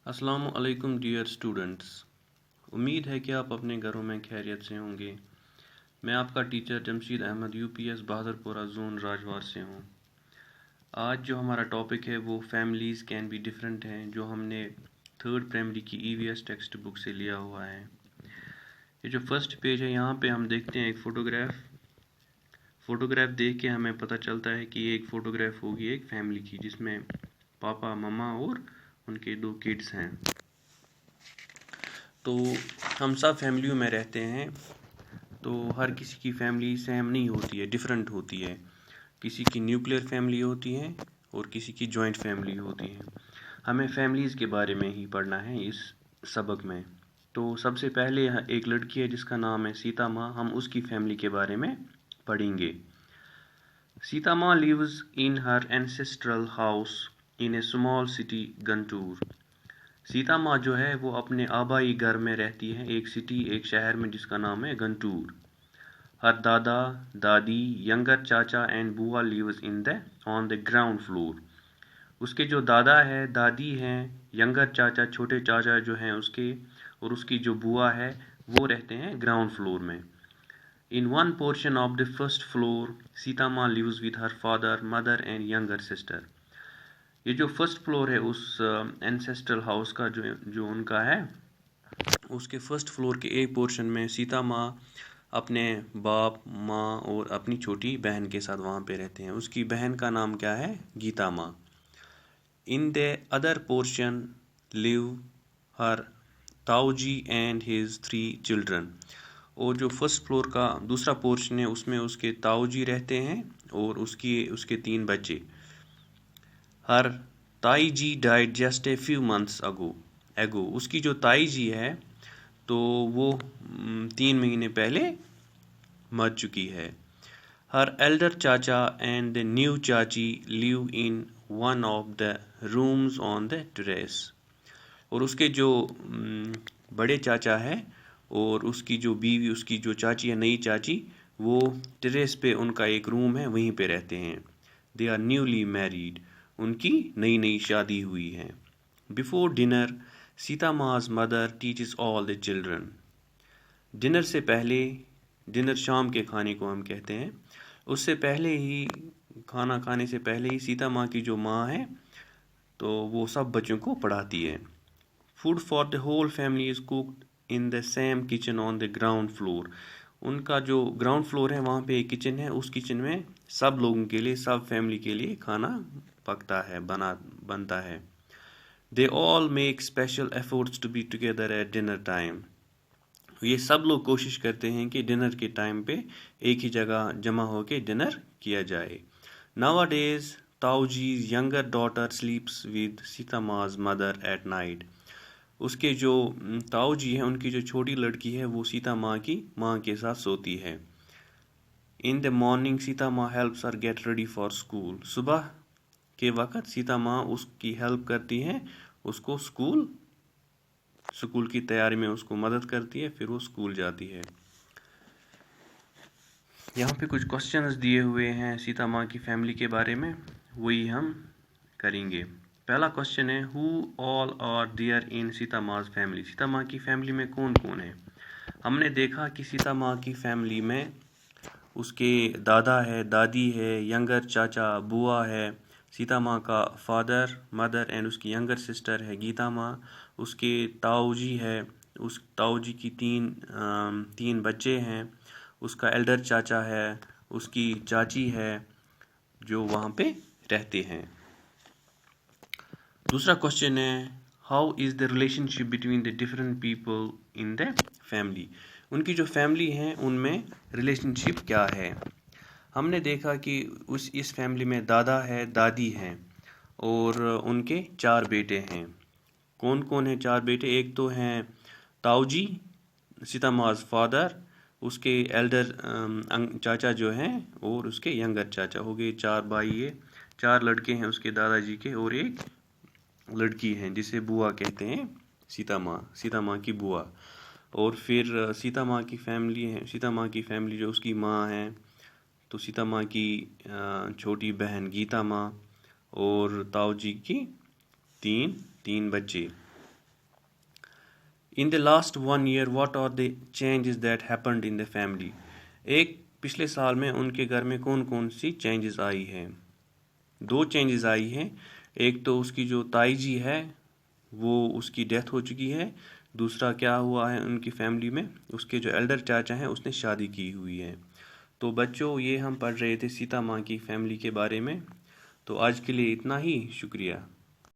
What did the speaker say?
अस्सलाम वालेकुम dear students. उम्मीद है कि आप अपने घरों में खैरियत से होंगे। मैं आपका teacher Jamshed Ahmad UPS Bahadurpura zone Rajwar से हूँ। आज जो हमारा टॉपिक है वो फैमिलीज़ कैन बी डिफरेंट हैं, जो हमने थर्ड प्राइमरी की ईवीएस टेक्स्ट बुक से लिया हुआ है। ये जो फर्स्ट पेज है यहाँ पे हम देखते हैं एक फ़ोटोग्राफ देख के हमें पता चलता है कि ये एक फ़ोटोग्राफ होगी एक फैमिली की, जिसमें पापा मम्मा और उनके 2 किड्स हैं। तो हम सब फैमिलियों में रहते हैं, तो हर किसी की फैमिली सेम नहीं होती है, डिफरेंट होती है। किसी की न्यूक्लियर फैमिली होती है और किसी की जॉइंट फैमिली होती है। हमें फैमिलीज़ के बारे में ही पढ़ना है इस सबक में। तो सबसे पहले एक लड़की है जिसका नाम है सीता माँ, हम उसकी फैमिली के बारे में पढ़ेंगे। सीता माँ lives in her ancestral house in a small city Guntur. Sita माँ जो है वो अपने आबाई घर में रहती है, एक शहर में जिसका नाम है गंटूर। हर दादा दादी यंगर चाचा एंड बुआ lives in the on the ground floor. उसके जो दादा है दादी हैं, यंगर चाचा छोटे चाचा जो हैं उसके, और उसकी जो बुआ है वो रहते हैं ग्राउंड फ्लोर में। In one portion of the first floor Sita माँ lives with her father mother and younger sister. ये जो फर्स्ट फ्लोर है उस एंसेस्ट्रल हाउस का जो उनका है, उसके फर्स्ट फ्लोर के एक पोर्शन में सीता माँ अपने बाप माँ और अपनी छोटी बहन के साथ वहाँ पे रहते हैं। उसकी बहन का नाम क्या है? Gita Maa. In the other portion live her Tauji and his 3 children. और जो फर्स्ट फ्लोर का दूसरा पोर्शन है उसमें उसके ताऊजी रहते हैं और उसके 3 बच्चे। Her Tai ji died just a few months ago. उसकी जो ताई जी है तो वो 3 महीने पहले मर चुकी है। हर एल्डर चाचा एंड द न्यू चाची live in one of the rooms on the terrace. और उसके जो बड़े चाचा है और उसकी जो बीवी, उसकी जो चाची है नई चाची, वो टेरेस पे उनका एक रूम है, वहीं पे रहते हैं। They are newly married. उनकी नई नई शादी हुई है। Before dinner Sita Maa's mother teaches all the children. Dinner से पहले, डिनर शाम के खाने को हम कहते हैं, उससे पहले ही, खाना खाने से पहले ही सीता माँ की जो माँ है तो वो सब बच्चों को पढ़ाती है। Food for the whole family is cooked in the same kitchen on the ground floor. उनका जो ग्राउंड फ्लोर है वहाँ पे एक किचन है, उस किचन में सब लोगों के लिए, सब फैमिली के लिए खाना पकता है, बनता है। They all make special efforts to be together at dinner time. ये सब लोग कोशिश करते हैं कि डिनर के टाइम पे एक ही जगह जमा होके डिनर किया जाए। Nowadays Tauji's younger daughter sleeps with Sita Maa's mother at night. उसके जो ताऊ जी हैं उनकी जो छोटी लड़की है वो सीता माँ की माँ के साथ सोती है। इन द मॉर्निंग सीता माँ helps her get ready for school. सुबह के वक्त सीता माँ उसकी हेल्प करती है, उसको स्कूल की तैयारी में उसको मदद करती है, फिर वो स्कूल जाती है। यहाँ पे कुछ क्वेश्चंस दिए हुए हैं सीता माँ की फैमिली के बारे में, वही हम करेंगे। पहला क्वेश्चन है, who all are there in Sita माँ फैमिली। सीता माँ की फैमिली में कौन कौन है? हमने देखा कि सीता माँ की फैमिली में उसके दादा है, दादी है, यंगर चाचा, बुआ है, सीता माँ का फादर मदर एंड उसकी यंगर सिस्टर है गीता माँ, उसके ताऊ जी है, उस ताऊ जी की तीन बच्चे हैं, उसका एल्डर चाचा है, उसकी चाची है जो वहाँ पे रहते हैं। दूसरा क्वेश्चन है, how is the relationship between the different people in the family. उनकी जो फैमिली है उनमें रिलेशनशिप क्या है? हमने देखा कि इस फैमिली में दादा है, दादी हैं और उनके 4 बेटे हैं। कौन कौन है 4 बेटे? एक तो हैं ताऊजी, सीता माज फादर, उसके एल्डर चाचा जो हैं और उसके यंगर चाचा, हो गए 4 भाई। ये 4 लड़के हैं उसके दादाजी के और एक लड़की है जिसे बुआ कहते हैं, सीता माँ की बुआ। और फिर सीता माँ की फैमिली जो उसकी माँ है, तो सीता माँ की छोटी बहन गीता माँ और ताऊ जी की तीन बच्चे। In the last 1 year what are the changes that happened in the family? एक पिछले साल में उनके घर में कौन कौन सी चेंजेस आई हैं? 2 चेंजेस आई हैं। एक तो उसकी जो ताई जी है वो उसकी डेथ हो चुकी है। दूसरा क्या हुआ है उनकी फैमिली में, उसके जो एल्डर चाचा हैं उसने शादी की हुई है। तो बच्चों, ये हम पढ़ रहे थे सीता माँ की फैमिली के बारे में। तो आज के लिए इतना ही, शुक्रिया।